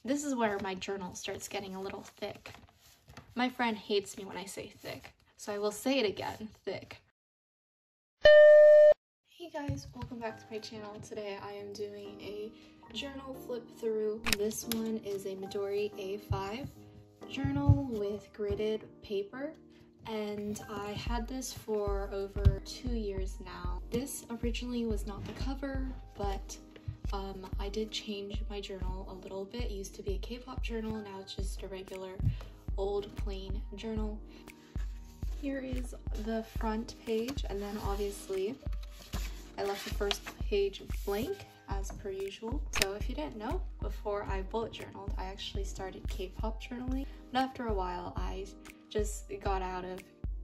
this is where my journal starts getting a little thick. My friend hates me when I say thick, so I will say it again, thick. Hey guys, welcome back to my channel. Today I am doing a journal flip through. This one is a Midori A5 journal with gridded paper, and I had this for over 2 years now. This originally was not the cover, but I did change my journal a little bit. It used to be a K-pop journal, now it's just a regular old plain journal. Here is the front page, and then obviously I left the first page blank as per usual. So if you didn't know, before I bullet journaled, I actually started K-pop journaling, but after a while I just got out of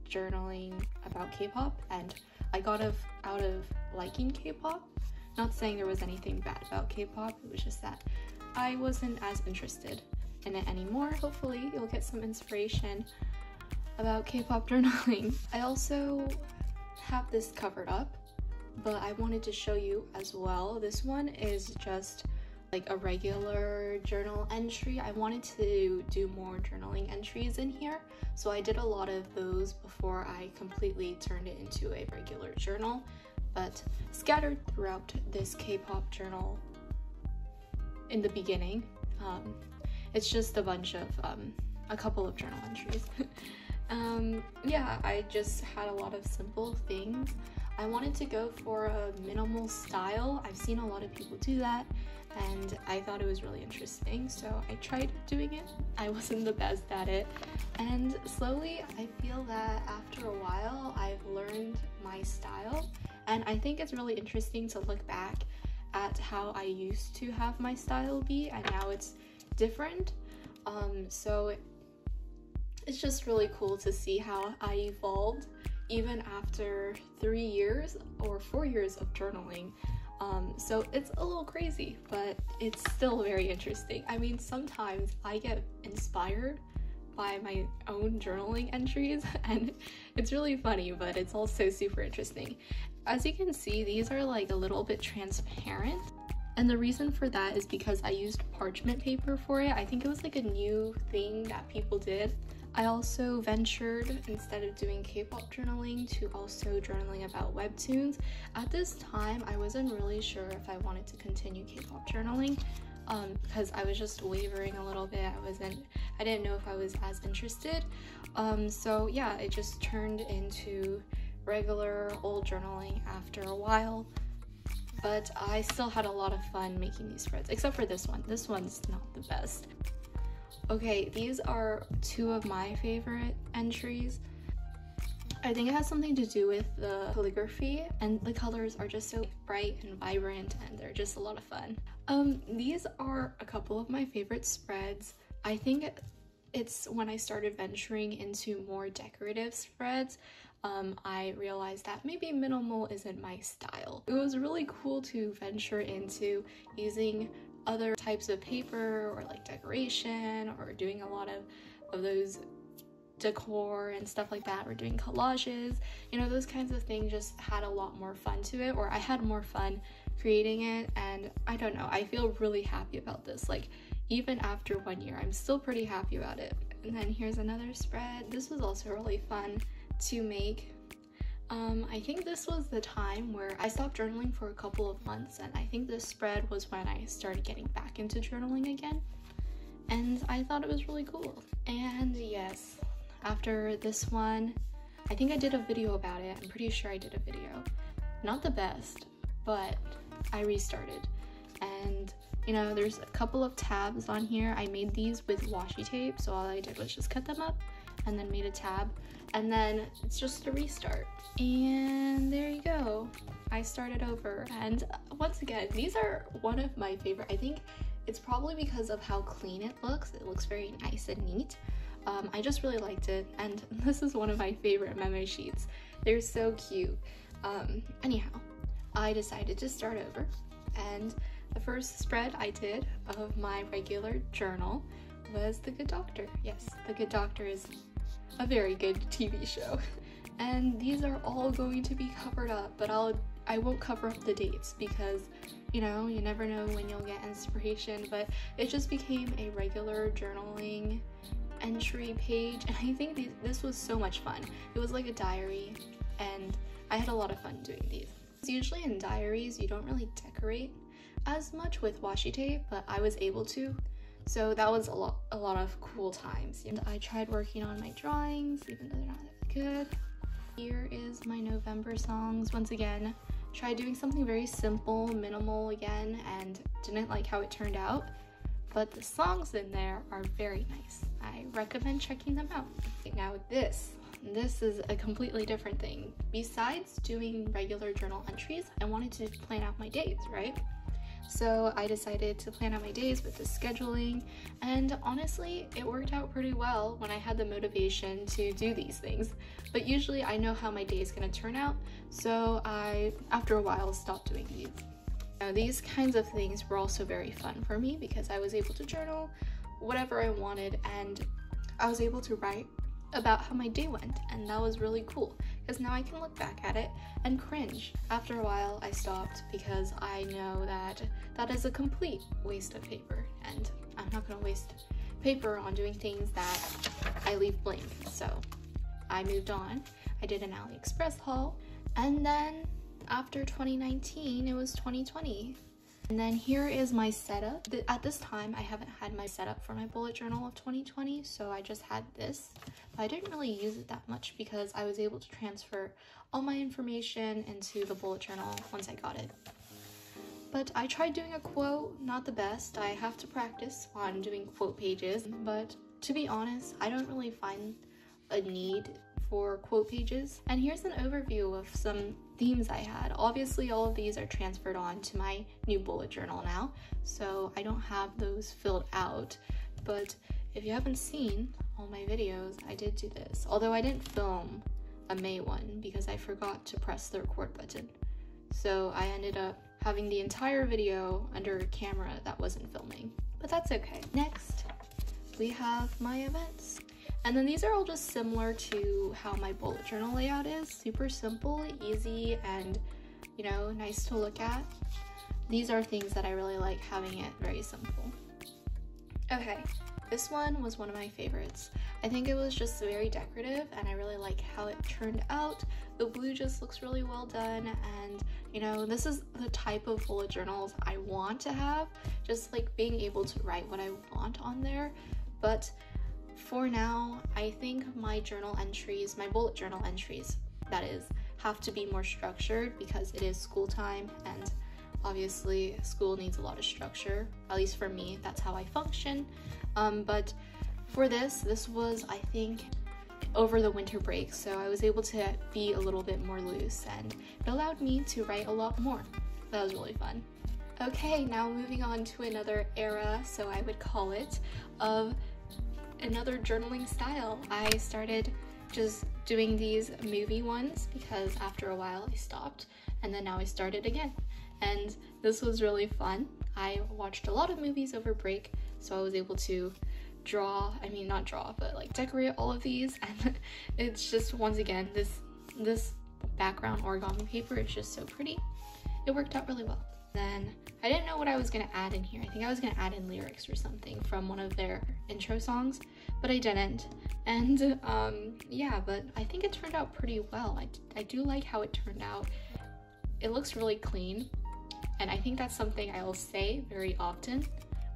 journaling about K-pop, and I got out of liking K-pop. Not saying there was anything bad about K-pop, it was just that I wasn't as interested in it anymore. Hopefully you'll get some inspiration about K-pop journaling. I also have this covered up, but I wanted to show you as well. This one is just like a regular journal entry. I wanted to do more journaling entries in here, so I did a lot of those before I completely turned it into a regular journal. But scattered throughout this K-pop journal in the beginning, it's just a bunch of a couple of journal entries. Yeah, I just had a lot of simple things. I wanted to go for a minimal style. I've seen a lot of people do that, and I thought it was really interesting, so I tried doing it. I wasn't the best at it, and slowly I feel that after a while I've learned my style, and I think it's really interesting to look back at how I used to have my style be, and now it's different. So it's just really cool to see how I evolved even after 3 years or 4 years of journaling. So it's a little crazy, but it's still very interesting. I mean, sometimes I get inspired by my own journaling entries, and it's really funny, but it's also super interesting. As you can see, these are like a little bit transparent, and the reason for that is because I used parchment paper for it. I think it was like a new thing that people did. I also ventured, instead of doing K-pop journaling, to also journaling about webtoons. At this time, I wasn't really sure if I wanted to continue K-pop journaling, because I was just wavering a little bit. I didn't know if I was as interested. So yeah, it just turned into regular old journaling after a while. But I still had a lot of fun making these spreads, except for this one. This one's not the best. Okay, these are 2 of my favorite entries. I think it has something to do with the calligraphy, and the colors are just so bright and vibrant, and they're just a lot of fun. These are a couple of my favorite spreads. I think it's when I started venturing into more decorative spreads, I realized that maybe minimal isn't my style. It was really cool to venture into using other types of paper, or like decoration, or doing a lot of those decor and stuff like that, or doing collages. You know, those kinds of things just had a lot more fun to it, or I had more fun creating it, and I don't know, I feel really happy about this. Like, even after 1 year, I'm still pretty happy about it. And then here's another spread. This was also really fun to make. I think this was the time where I stopped journaling for a couple of months, and I think this spread was when I started getting back into journaling again, and I thought it was really cool. And yes, after this one, I think I did a video about it. I'm pretty sure I did a video. Not the best, but I restarted. And you know, there's a couple of tabs on here. I made these with washi tape, so all I did was just cut them up and then made a tab, and then it's just a restart. And there you go, I started over. And once again, these are one of my favorite. I think it's probably because of how clean it looks. It looks very nice and neat. I just really liked it, and this is one of my favorite memo sheets. They're so cute. Anyhow, I decided to start over, and the first spread I did of my regular journal was The Good Doctor. Yes, The Good Doctor is a very good TV show. And these are all going to be covered up, but I'll I won't cover up the dates because, you know, you never know when you'll get inspiration, but it just became a regular journaling entry page, and I think this was so much fun. It was like a diary, and I had a lot of fun doing these. Usually in diaries, you don't really decorate as much with washi tape, but I was able to, so that was a lot of cool times. And I tried working on my drawings, even though they're not that good. Here is my November songs. Once again, tried doing something very simple, minimal again, and didn't like how it turned out, but the songs in there are very nice. I recommend checking them out. Now this is a completely different thing. Besides doing regular journal entries, I wanted to plan out my days, right? So I decided to plan out my days with the scheduling, and honestly, it worked out pretty well when I had the motivation to do these things. But usually I know how my day is going to turn out, so I, after a while, stopped doing these. Now, these kinds of things were also very fun for me because I was able to journal whatever I wanted, and I was able to write about how my day went, and that was really cool because now I can look back at it and cringe. After a while I stopped because I know that that is a complete waste of paper, and I'm not going to waste paper on doing things that I leave blank. So I moved on. I did an AliExpress haul, and then after 2019 it was 2020. And then here is my setup. At this time, I haven't had my setup for my bullet journal of 2020, so I just had this. But I didn't really use it that much because I was able to transfer all my information into the bullet journal once I got it. But I tried doing a quote, not the best. I have to practice on doing quote pages, but to be honest, I don't really find a need for quote pages. And here's an overview of some themes I had. Obviously all of these are transferred on to my new bullet journal now, so I don't have those filled out, but if you haven't seen all my videos, I did do this, although I didn't film a May one because I forgot to press the record button, so I ended up having the entire video under a camera that wasn't filming, but that's okay. Next we have my events. And then these are all just similar to how my bullet journal layout is. Super simple, easy, and, you know, nice to look at. These are things that I really like, having it very simple. Okay, this one was one of my favorites. I think it was just very decorative, and I really like how it turned out. The blue just looks really well done, and, you know, this is the type of bullet journals I want to have. Just like being able to write what I want on there. But for now, I think my journal entries, my bullet journal entries, that is, have to be more structured because it is school time, and obviously school needs a lot of structure. At least for me, that's how I function. But for this was, I think, over the winter break, so I was able to be a little bit more loose, and it allowed me to write a lot more. That was really fun. Okay, now moving on to another era, so I would call it, of another journaling style. I started just doing these movie ones because after a while I stopped, and then now I started again, and this was really fun. I watched a lot of movies over break, so I was able to not draw, but like decorate all of these, and it's just, once again, this background origami paper is just so pretty. It worked out really well. Then I didn't know what I was gonna add in here. I think I was gonna add in lyrics or something from one of their intro songs, but I didn't. And yeah, but I think it turned out pretty well. I do like how it turned out. It looks really clean, and I think that's something I will say very often,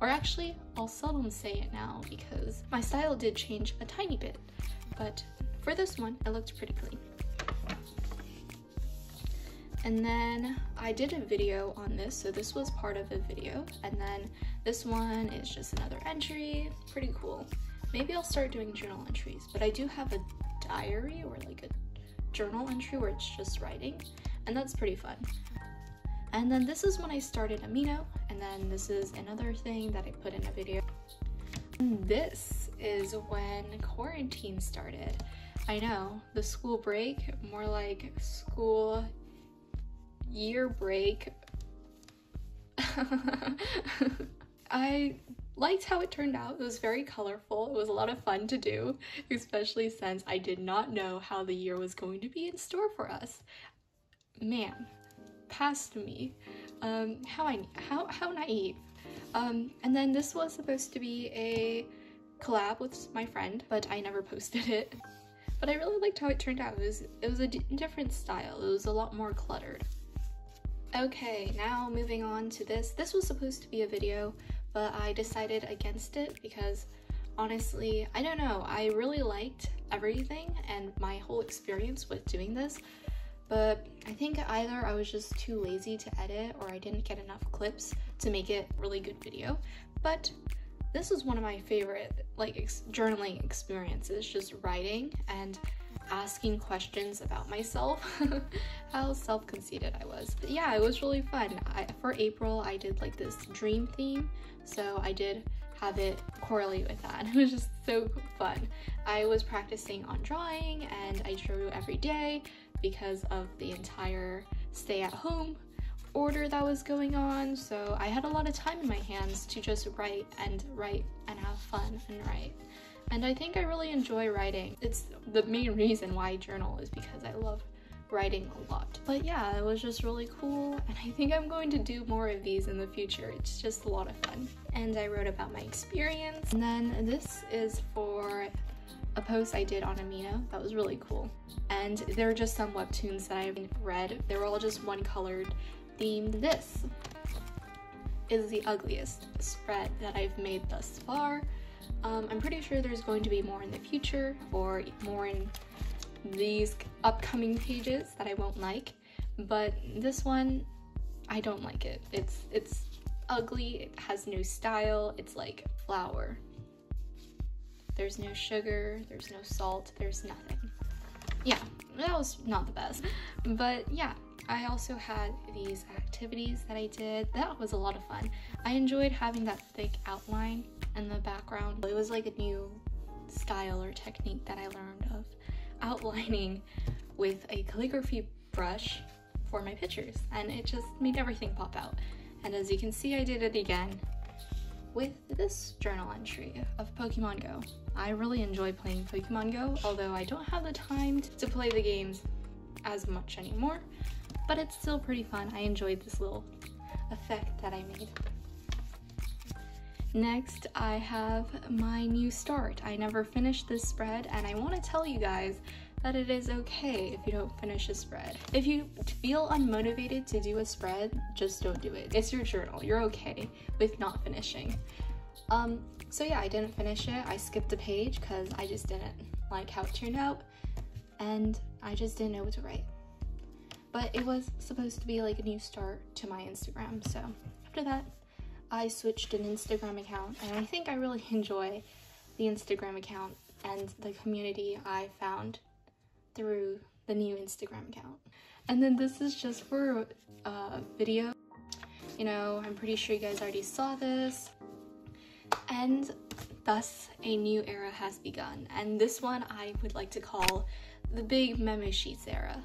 or actually I'll seldom say it now because my style did change a tiny bit, but for this one it looked pretty clean. And then I did a video on this, so this was part of a video, and then this one is just another entry. Pretty cool. Maybe I'll start doing journal entries, but I do have a diary, or like a journal entry where it's just writing, and that's pretty fun. And then this is when I started Amino, and then this is another thing that I put in a video. And this is when quarantine started. I know, the school break, more like school year break. I liked how it turned out. It was very colorful. It was a lot of fun to do, especially since I did not know how the year was going to be in store for us. Man, past me. How naive. And then this was supposed to be a collab with my friend, but I never posted it. But I really liked how it turned out. It was a different style. It was a lot more cluttered. Okay, now moving on to this. This was supposed to be a video, but I decided against it because honestly, I don't know, I really liked everything and my whole experience with doing this, but I think either I was just too lazy to edit or I didn't get enough clips to make it a really good video. But this was one of my favorite journaling experiences, just writing and asking questions about myself. How self-conceited I was. But yeah, it was really fun. For April, I did like this dream theme, so I did have it correlate with that. It was just so fun. I was practicing on drawing and I drew every day because of the entire stay-at-home order that was going on, so I had a lot of time in my hands to just write and have fun and write. And I think I really enjoy writing. It's the main reason why I journal is because I love writing a lot. But yeah, it was just really cool, and I think I'm going to do more of these in the future. It's just a lot of fun. And I wrote about my experience. And then this is for a post I did on Amino that was really cool. And there are just some webtoons that I've read. They were all just one colored themed. This is the ugliest spread that I've made thus far. I'm pretty sure there's going to be more in the future, or more in these upcoming pages that I won't like, but this one, I don't like it. It's ugly, it has no style, it's like flour. There's no sugar, there's no salt, there's nothing. Yeah, that was not the best. But yeah, I also had these activities that I did. That was a lot of fun. I enjoyed having that thick outline in the background. It was like a new style or technique that I learned of outlining with a calligraphy brush for my pictures, and it just made everything pop out. And as you can see, I did it again with this journal entry of Pokemon Go. I really enjoy playing Pokemon Go, although I don't have the time to play the games as much anymore, but it's still pretty fun. I enjoyed this little effect that I made. Next, I have my new start. I never finished this spread, and I want to tell you guys that it is okay if you don't finish a spread. If you feel unmotivated to do a spread, just don't do it. It's your journal. You're okay with not finishing. So yeah, I didn't finish it. I skipped a page because I just didn't like how it turned out, and I just didn't know what to write. But it was supposed to be like a new start to my Instagram, so after that, I switched an Instagram account, and I think I really enjoy the Instagram account and the community I found through the new Instagram account. And then this is just for a video. You know, I'm pretty sure you guys already saw this. And thus, a new era has begun. And this one I would like to call the big memo sheets era,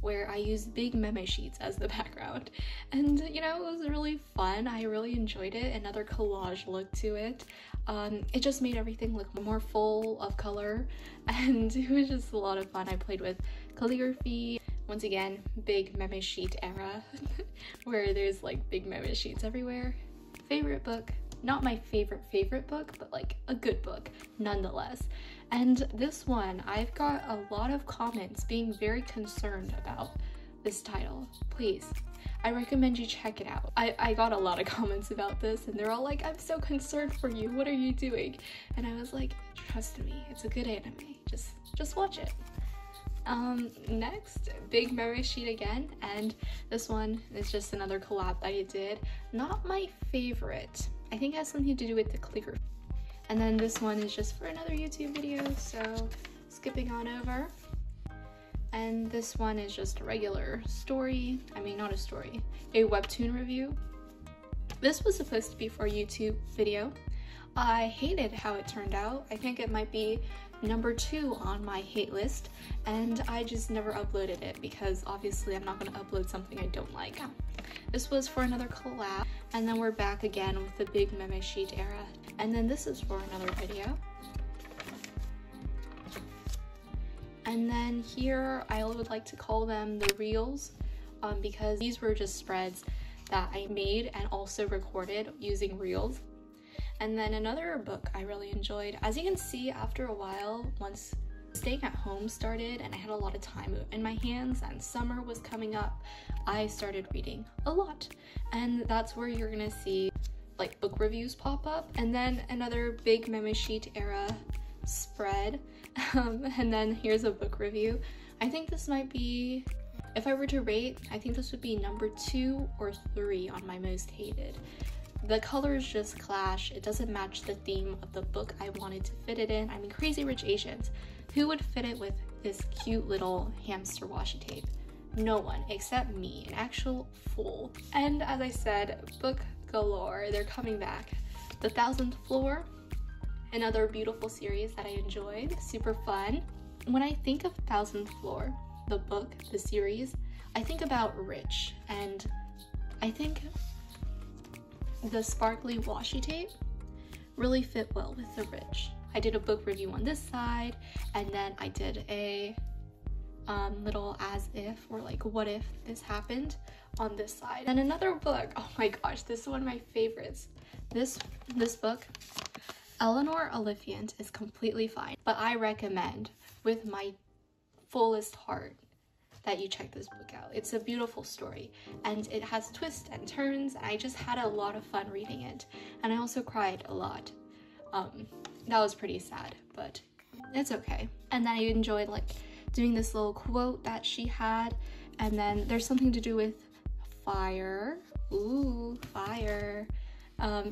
where I use big memo sheets as the background. And you know, it was really fun. I really enjoyed it. Another collage look to it. It just made everything look more full of color, and it was just a lot of fun. I played with calligraphy. Once again, big memo sheet era, where there's like big memo sheets everywhere. Favorite book. Not my favorite book, but like a good book nonetheless. And this one, I've got a lot of comments being very concerned about this title. Please, I recommend you check it out. I got a lot of comments about this, and they're all like, I'm so concerned for you, what are you doing? And I was like, trust me, it's a good anime, just watch it. Next, big memory sheet again, and this one is just another collab that I did. Not my favorite. I think it has something to do with the calligraphy. And then this one is just for another YouTube video, so skipping on over. And this one is just a regular story. I mean, not a story, a webtoon review. This was supposed to be for a YouTube video. I hated how it turned out. I think it might be number 2 on my hate list, and I just never uploaded it because obviously I'm not going to upload something I don't like. This was for another collab, and then we're back again with the big memo sheet era, and then this is for another video. And then here I would like to call them the reels. because these were just spreads that I made and also recorded using reels. And then another book I really enjoyed, as you can see, after a while, once staying at home started and I had a lot of time in my hands and summer was coming up, I started reading a lot. And that's where you're gonna see like book reviews pop up. And then another big memo sheet era spread. And then here's a book review. I think this might be, if I were to rate, I think this would be number 2 or 3 on my most hated. The colors just clash. It doesn't match the theme of the book I wanted to fit it in. I mean, Crazy Rich Asians. Who would fit it with this cute little hamster washi tape? No one except me, an actual fool. And as I said, book galore. They're coming back. The 1000th Floor, another beautiful series that I enjoyed. Super fun. When I think of 1000th Floor, the book, the series, I think about rich, and I think the sparkly washi tape really fit well with the rich. I did a book review on this side, and then I did a little as if, or like what if this happened on this side. And another book, oh my gosh, this is one of my favorites. This book, Eleanor Oliphant, is completely fine, but I recommend with my fullest heart that you check this book out. It's a beautiful story, and it has twists and turns, and I just had a lot of fun reading it. And I also cried a lot. That was pretty sad, but it's okay. And then I enjoyed like doing this little quote that she had, and then there's something to do with fire. Ooh, fire.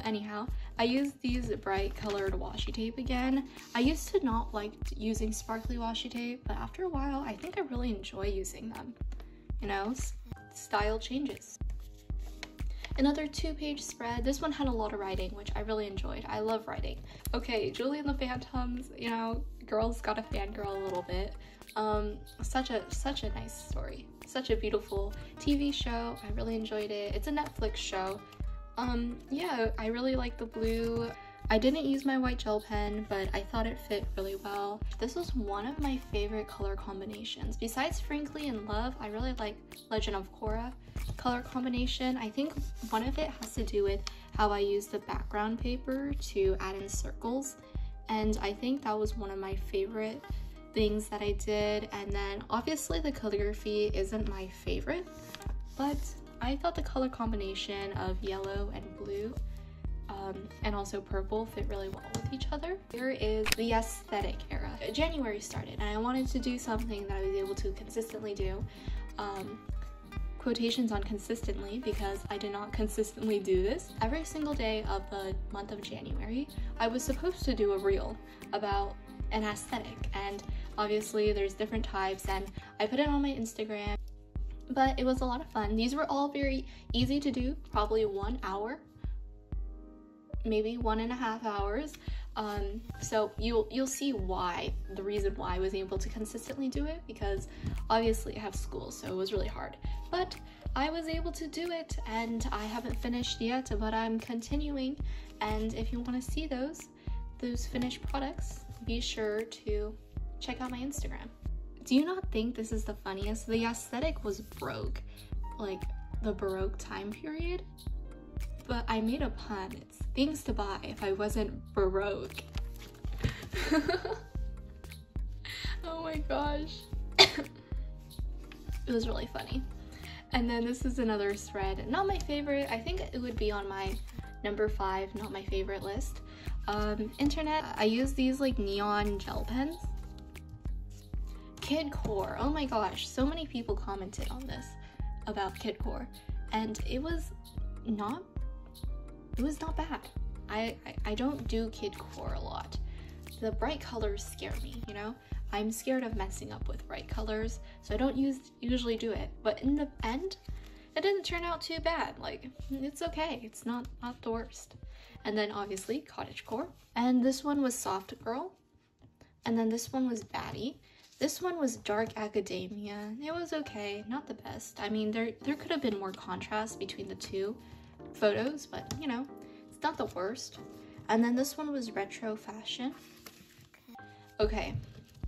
Anyhow, I used these bright colored washi tape again. I used to not like using sparkly washi tape, but after a while, I think I really enjoy using them. You know, style changes. Another 2-page spread. This one had a lot of writing, which I really enjoyed. I love writing. Okay, Julie and the Phantoms, you know, girls gotta fangirl a little bit. Such a nice story. Such a beautiful TV show. I really enjoyed it. It's a Netflix show. Yeah, I really like the blue. I didn't use my white gel pen, but I thought it fit really well. This was one of my favorite color combinations. Besides Frankly in Love, I really like Legend of Korra color combination. I think one of it has to do with how I used the background paper to add in circles, and I think that was one of my favorite things that I did. And then obviously the calligraphy isn't my favorite, but I thought the color combination of yellow and blue and also purple fit really well with each other. Here is the aesthetic era. January started, and I wanted to do something that I was able to consistently do. Quotations on consistently, because I did not consistently do this. Every single day of the month of January, I was supposed to do a reel about an aesthetic, and obviously there's different types, and I put it on my Instagram, but it was a lot of fun. These were all very easy to do, probably 1 hour, maybe 1.5 hours. So you'll see why, the reason why I was able to consistently do it, because obviously I have school, so it was really hard, but I was able to do it, and I haven't finished yet, but I'm continuing. And if you want to see those finished products, be sure to check out my Instagram. Do you not think this is the funniest? The aesthetic was Baroque, like the Baroque time period, but I made a pun. It's things to buy if I wasn't Baroque. Oh my gosh. It was really funny. And then this is another spread, not my favorite. I think it would be on my number 5, not my favorite list. Internet, I use these like neon gel pens. Kid Core, oh my gosh, so many people commented on this about Kid Core, and it was not bad. I don't do Kid Core a lot. The bright colors scare me, you know? I'm scared of messing up with bright colors, so I don't usually do it. But in the end, it didn't turn out too bad. Like, it's okay. It's not the worst. And then obviously Cottagecore. And this one was Soft Girl. And then this one was Baddie. This one was Dark Academia. It was okay, not the best. I mean, there could have been more contrast between the two photos, but you know, it's not the worst. And then this one was Retro Fashion. Okay,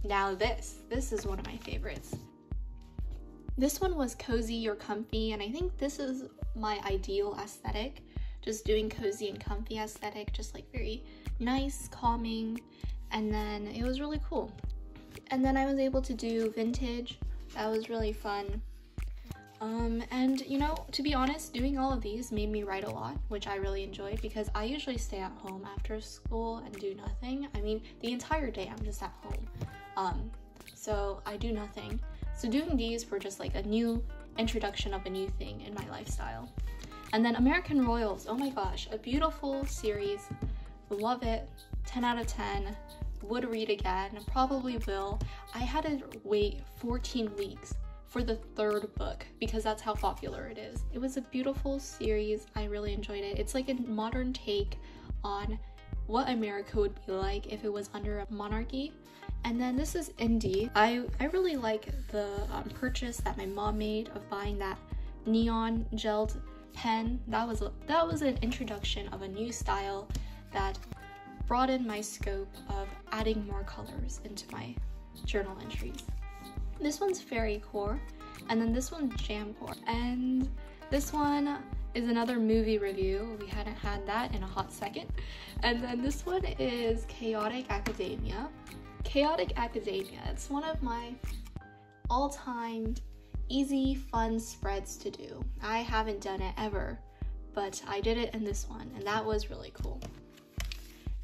now this is one of my favorites. This one was cozy or comfy, and I think this is my ideal aesthetic. Just doing cozy and comfy aesthetic, just like very nice, calming, and then it was really cool. And then I was able to do vintage. That was really fun. And you know, to be honest, doing all of these made me write a lot, which I really enjoyed because I usually stay at home after school and do nothing. I mean, the entire day I'm just at home. So I do nothing. So doing these were just like a new introduction of a new thing in my lifestyle. And then American Royals, oh my gosh, a beautiful series. Love it. 10 out of 10. Would read again, probably will. I had to wait 14 weeks for the third book because that's how popular it is. It was a beautiful series. I really enjoyed it. It's like a modern take on what America would be like if it was under a monarchy. And then this is indie. I really like the purchase that my mom made of buying that neon gelled pen. That was an introduction of a new style that broadened my scope of adding more colors into my journal entries. This one's Fairy Core, and then this one's Jam Core, and this one is another movie review. We hadn't had that in a hot second. And then this one is Chaotic Academia. Chaotic Academia, it's one of my all-time easy, fun spreads to do. I haven't done it ever, but I did it in this one, and that was really cool.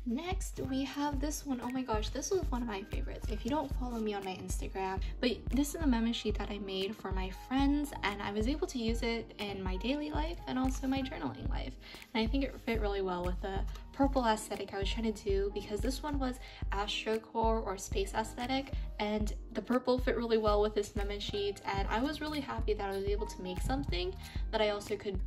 Next, we have this one. Oh my gosh, this was one of my favorites. If you don't follow me on my Instagram, but this is a memo sheet that I made for my friends, and I was able to use it in my daily life and also my journaling life. And I think it fit really well with the purple aesthetic I was trying to do, because this one was astrocore or space aesthetic, and the purple fit really well with this memo sheet, and I was really happy that I was able to make something that I also could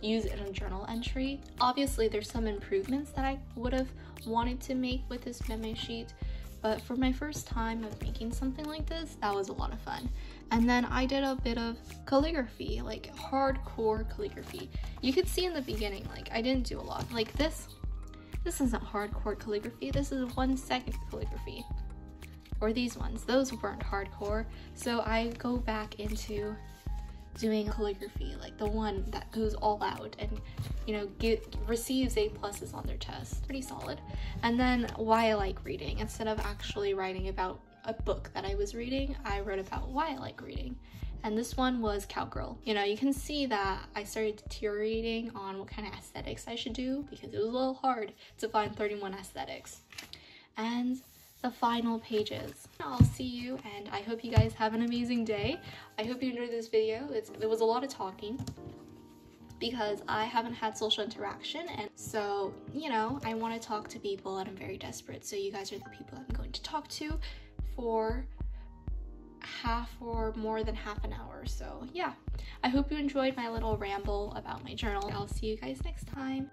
use in a journal entry. Obviously there's some improvements that I would have wanted to make with this memo sheet, but for my first time of making something like this, that was a lot of fun. And then I did a bit of calligraphy, like hardcore calligraphy. You could see in the beginning, like I didn't do a lot. Like this isn't hardcore calligraphy, this is 1 second calligraphy. Or these ones, those weren't hardcore. So I go back into doing calligraphy, like the one that goes all out and, you know, receives A+ on their test. Pretty solid. And then why I like reading. Instead of actually writing about a book that I was reading, I wrote about why I like reading. And this one was Cowgirl. You know, you can see that I started deteriorating on what kind of aesthetics I should do because it was a little hard to find 31 aesthetics. And the final pages. I'll see you, and I hope you guys have an amazing day. I hope you enjoyed this video. There was a lot of talking because I haven't had social interaction, and so, you know, I want to talk to people and I'm very desperate. So you guys are the people I'm going to talk to for half or more than half an hour. So yeah, I hope you enjoyed my little ramble about my journal. I'll see you guys next time.